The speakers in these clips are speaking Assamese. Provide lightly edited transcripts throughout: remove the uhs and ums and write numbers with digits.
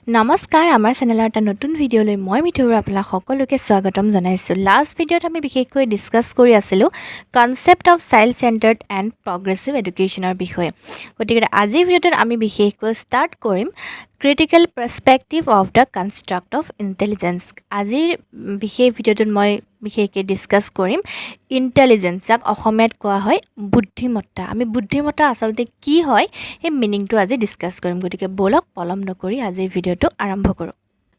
নমস্কাৰ আমাৰ চেনেলৰ এটা নতুন ভিডিঅ'লৈ মই মিঠুৰ আপোনাক সকলোকে স্বাগতম জনাইছোঁ। লাষ্ট ভিডিঅ'ত আমি বিশেষকৈ ডিছকাছ কৰি আছিলোঁ concept of child centred and progressive এডুকেশ্যনৰ বিষয়ে। গতিকে আজিৰ ভিডিঅ'টোত আমি বিশেষকৈ ষ্টাৰ্ট কৰিম critical perspective of the construct of intelligence. আজিৰ বিশেষ ভিডিঅ'টোত মই বিশেষকৈ ডিছকাছ কৰিম ইণ্টেলিজেন্স, যাক অসমীয়াত কোৱা হয় বুদ্ধিমত্তা। আমি বুদ্ধিমত্তা আচলতে কি হয় সেই মিনিংটো আজি ডিছকাছ কৰিম। গতিকে বলক পলম নকৰি আজিৰ ভিডিঅ'টো আৰম্ভ কৰোঁ।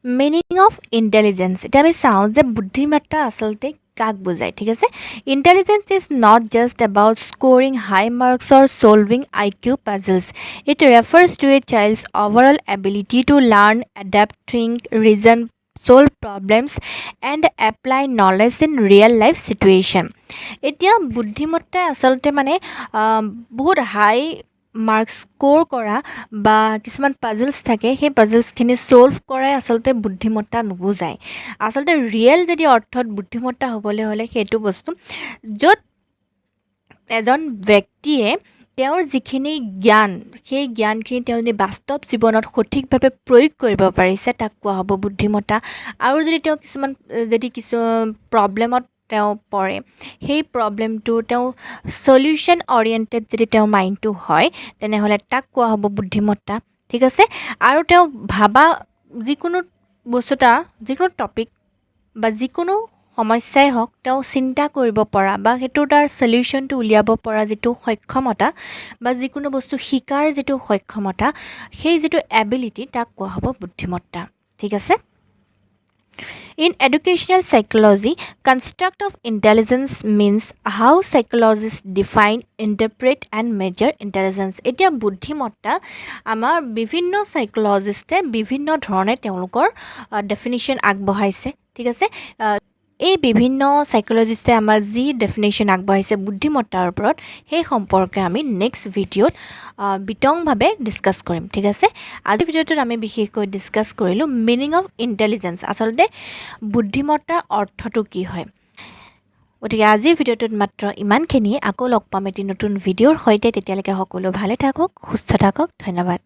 মিনিং অফ ইণ্টেলিজেন্স, এতিয়া আমি চাওঁ যে বুদ্ধিমত্তা আচলতে কাক বুজায়। ঠিক আছে, intelligence is not just about scoring high marks or solving IQ puzzles. It refers to a child's overall ability to learn, adapt, think, reason, solve problems and apply knowledge in real life situation. এতিয়া বুদ্ধিমত্তাই আচলতে মানে বহুত হাই মাৰ্কছ স্ক'ৰ কৰা বা কিছুমান পাজলছ থাকে, সেই পাজলছখিনি ছল্ভ কৰাই আচলতে বুদ্ধিমত্তা নুবুজায়। আচলতে ৰিয়েল যদি অৰ্থত বুদ্ধিমত্তা হ'বলৈ হ'লে সেইটো বস্তু য'ত এজন ব্যক্তিয়ে তেওঁৰ যিখিনি জ্ঞান, সেই জ্ঞানখিনি তেওঁ যদি বাস্তৱ জীৱনত সঠিকভাৱে প্ৰয়োগ কৰিব পাৰিছে তাক কোৱা হ'ব বুদ্ধিমত্তা। আৰু যদি তেওঁ কিছু প্ৰব্লেমত তেওঁ পৰে, সেই প্ৰব্লেমটো তেওঁ সলিউশ্যন অৰিয়েণ্টেড যদি তেওঁ মাইণ্ডটো হয় তেনেহ'লে তাক কোৱা হ'ব বুদ্ধিমত্তা। ঠিক আছে, আৰু তেওঁ ভাবা যিকোনো বস্তুটা, যিকোনো টপিক বা যিকোনো সমস্যাই হওক তেওঁ চিন্তা কৰিব পৰা বা সেইটোৰ তাৰ সলিউশ্যনটো উলিয়াব পৰা যিটো সক্ষমতা বা যিকোনো বস্তু শিকাৰ যিটো সক্ষমতা, সেই যিটো এবিলিটি তাক কোৱা হ'ব বুদ্ধিমত্তা। ঠিক আছে, In educational psychology, construct of intelligence means how psychologists define, interpret and measure intelligence. এতিয়া বুদ্ধিমত্তা আমাৰ বিভিন্ন সাইকোলজিষ্টে বিভিন্ন ধৰণে তেওঁলোকৰ ডেফিনিশ্যন আগবঢ়াইছে। ঠিক আছে, এই বিভিন্ন সাইকোলজিষ্টে আমাৰ যি ডেফিনেশ্যন আগবঢ়াইছে বুদ্ধিমত্তাৰ ওপৰত, সেই সম্পৰ্কে আমি নেক্সট ভিডিঅ'ত বিতংভাৱে ডিছকাছ কৰিম। ঠিক আছে, আজিৰ ভিডিঅ'টোত আমি বিশেষকৈ ডিছকাছ কৰিলোঁ মিনিং অফ ইণ্টেলিজেন্স, আচলতে বুদ্ধিমত্তাৰ অৰ্থটো কি হয়। গতিকে আজিৰ ভিডিঅ'টোত মাত্ৰ ইমানখিনিয়ে। আকৌ লগ পাম এটি নতুন ভিডিঅ'ৰ সৈতে। তেতিয়ালৈকে সকলো ভালে থাকক, সুস্থ থাকক। ধন্যবাদ।